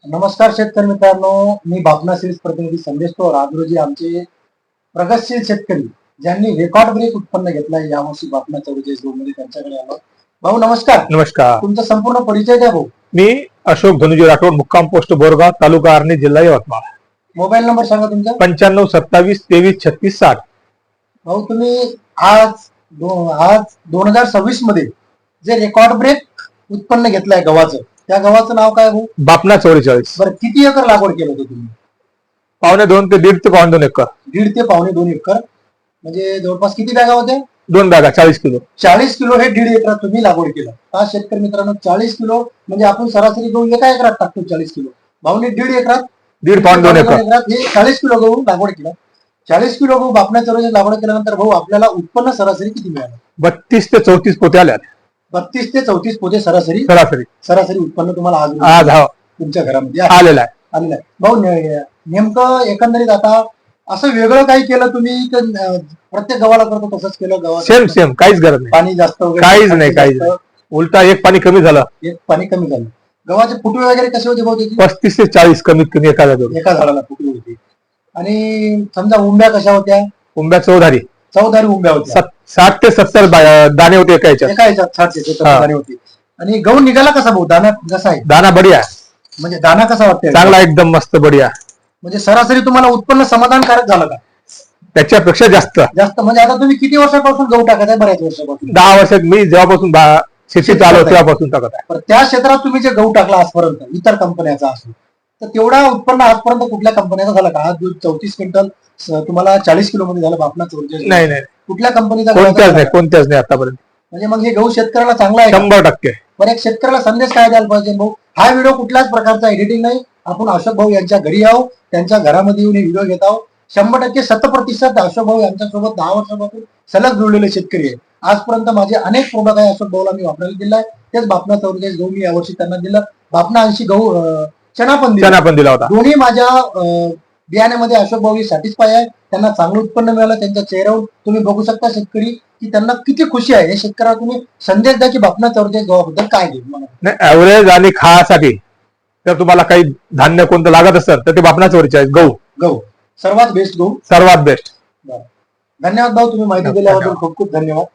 नमस्कार शेतकरी मित्रांनो, मी बापना सिरीज प्रतिनिधी संदेश पवार. आज रोजी आमचे प्रगतशील शेतकरी ज्यांनी रेकॉर्ड ब्रेक उत्पन्न घेतलाय यावर्षी बापना 44 मध्ये त्यांच्याकडे आलो. भाऊ नमस्कार. नमस्कार. तुमचा संपूर्ण परिचय द्या भाऊ. मी अशोक धनुजी राठोड, मुक्काम पोस्ट बोरगाव, तालुका आर्णी, जिल्हा यवतमाळ. मोबाईल नंबर सांगा तुमचा. 95 27 23 36 60. भाऊ तुम्ही आज 2026 मध्ये जे रेकॉर्ड ब्रेक उत्पन्न घेतलंय गव्हाचं, त्या गव्हाचं नाव काय भाऊ? बापना 44. बरं, किती एकर लागवड केलं होतं तुम्ही? 1.25 ते 1.5 ते 1.2 एकर. 1.5 ते 1.2 एकर म्हणजे जवळपास किती बॅगा होत्या? 2 बॅगा 40 किलो. 40 किलो हे 1.5 एकरात तुम्ही लागवड केलं. हा शेतकरी मित्रांनो, 40 किलो म्हणजे आपण सरासरी गहू एका एकरात टाकतो. 40 किलो भाऊने 1.5 एकरात 1.5 एकरात हे 40 किलो गहू लागवड केलं. 40 किलो गहू बापना 44 लागवड केल्यानंतर भाऊ आपल्याला उत्पन्न सरासरी किती मिळालं? 32 ते 34 पोते आल्या. 32 ते 34 पोते सरासरी उत्पन्न तुम्हाला आज तुमच्या घरामध्ये आलेला आहे. आलेलं आहे. भाऊ नेमकं एकंदरीत आता असं वेगळं काही केलं तुम्ही? प्रत्येक गव्हाला करतो तसंच केलं? गव्हा सेम काहीच गरज नाही. पाणी जास्त वगैरे काहीच नाही. उलटा एक पाणी कमी झालं. एक पाणी कमी झालं. गव्हाचे फुटवे वगैरे कसे होते भाऊ त्याची? 35 ते 40 कमीत कमी एका झाडाला फुटवे होते. आणि समजा उंब्या कशा होत्या? उंब्या चौधारी उंब्या होत्या. 60 ते 70 दाणे होते एका याच्यात. 60 ते 70 दाणे होते. आणि गहू निघाला कसा भाऊ? दाना कसा आहे? दाना बढिया, म्हणजे दाना कसा वाटतोय? चांगला, एकदम मस्त बढिया. म्हणजे सरासरी तुम्हाला उत्पन्न समाधानकारक झालं का? त्याच्यापेक्षा जास्त. म्हणजे आता तुम्ही किती वर्षापासून गहू टाकत आहे? बऱ्याच वर्षापासून. 10 वर्षात मी जेव्हापासून शेती चालू तेव्हापासून टाकत आहे. त्या क्षेत्रात तुम्ही जे गहू टाकला आजपर्यंत इतर कंपन्याचा असेल तर तेवढा उत्पन्न आजपर्यंत कुठल्या कंपन्याचा झाला का? आज 34 क्विंटल तुम्हाला 40 किलो मध्ये झालं बापना 44. नाही, कुठल्या कंपनीचा? कोणत्याच नाही आतापर्यंत. म्हणजे मग हे गहू शेतकऱ्याला चांगला आहे? 100%. पण एक शेतकऱ्याला संदेश काय द्यायला पाहिजे भाऊ? हा व्हिडिओ कुठल्याच प्रकारचा एडिटिंग नाही. आपण अशोक भाऊ यांच्या घरी आहो, त्यांच्या घरामध्ये येऊन हे व्हिडिओ घेत आहोत. 100% 100% अशोक भाऊ यांच्यासोबत 10 वर्षापासून सलग जुळलेले शेतकरी आहे. आजपर्यंत माझे अनेक प्रोडक्ट आहे अशोक भाऊला मी वापरायला दिलाय. तेच बापना 44 गहू मी यावर्षी त्यांना दिलं. बापना 80 गहू चना पण दिला होता. दोन्ही माझ्या बियाण्यामध्ये अशोक भाऊ सॅटिस्फाय आहे. त्यांना चांगलं उत्पन्न मिळालं. त्यांच्या चेहऱ्यावर तुम्ही बघू शकता शेतकरी की त्यांना किती खुशी आहे. हे शेतकऱ्याला तुम्ही संदेश द्या की बापना 44 गव्हाबद्दल काय घेऊ. ॲव्हरेज आणि खासाठी जर तुम्हाला काही धान्य कोणतं लागत असेल तर ते बापना 44 गहू सर्वात बेस्ट गहू, सर्वात बेस्ट. धन्यवाद भाऊ, तुम्ही माहिती दिल्याबद्दल खूप खूप धन्यवाद.